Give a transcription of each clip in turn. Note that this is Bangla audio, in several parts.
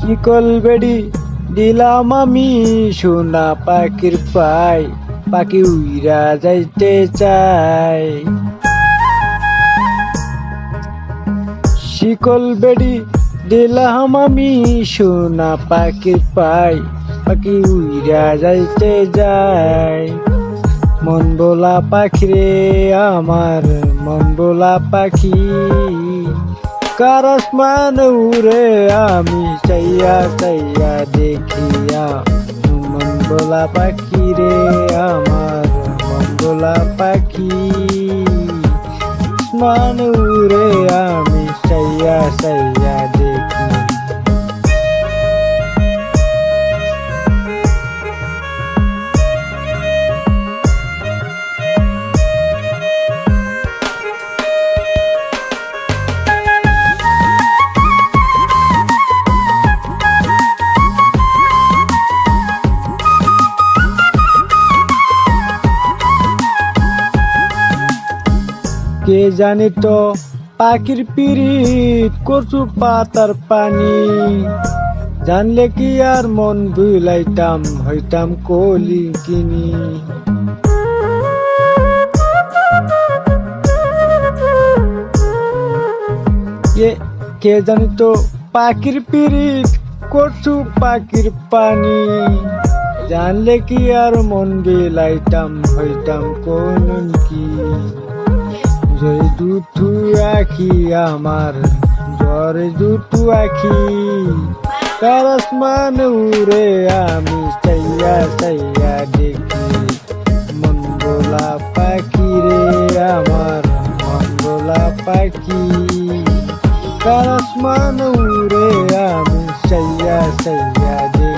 শিকল বেড়ি দিলাম আমি সোনা পাখির পাই, পাখি উইরা যাইতে চাই। শিকল বেড়ি দিলাম আমি সোনা পাখির পাই, পাখি উইরা যাইতে যায়। মন ভোলা পাখি রে আমার মন ভোলা পাখি, কার আসমান উড়ে আমি চাইয়া চাইয়া দেখিয়া। মন ভোলা পাখি রে আমার মন ভোলা পাখি, আসমান উড়ে আমি চাইয়া চাইয়া দেখি। কে জানি তো পাখির পিরিত কচু পাতার পানি, জানলে কি আর মন ভুলাইতাম হইতাম কলি কিনি। কে জানি তো পাখির পিরিত কচু পাখির পানি, জানলে কি আর মন ভুলাইতাম হইতাম কোন কি। জয় দুটু আখি আমার জ্বরে দুটু আখি, কার আসমান উড়ে আমি চাইয়া চাইয়া দেখি। মন ভোলা পাখি রে আমার মন ভোলা পাখি, কার আসমান উড়ে আমি চাইয়া চাইয়া দেখি।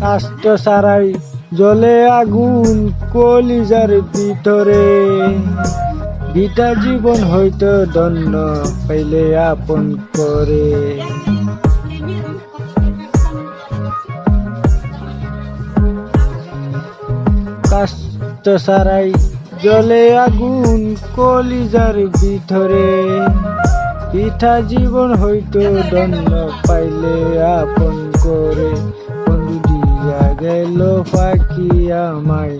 কাষ্ট সারাই জ্বলে আগুন কলিজার ভিতরে, বিটা জীবন হইতো দন্য পাইলে আপন করে। কাষ্ট সারাই জ্বলে আগুন কলিজার ভিতরে, পিঠা জীবন হইতো দন্য পাইলে আপন করে। দিয়া গেল পাখি আমায়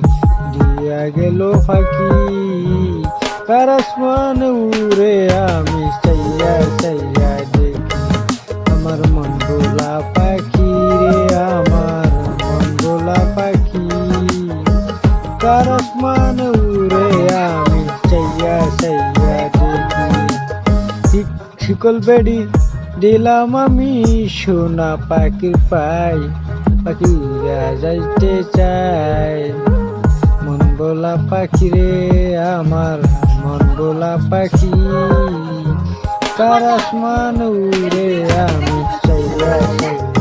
দিয়া গেল পাখি, কার আসমান উড়ে আমি চাইয়া চাইয়া দেখি। আমার মন ভোলা পাখি রে আমার মন ভোলা পাখি, কার আসমান উড়ে আমি চাইয়া চাইয়া দেখি। শিকল বেড়ি দিলাম আমি সোনা পাখির পাই, পাখি উড়া যাইতে চাই। মন ভোলা পাখি রে আমার মন ভোলা পাখি, কার আসমান উড়ে আমি চাইয়া চাইয়া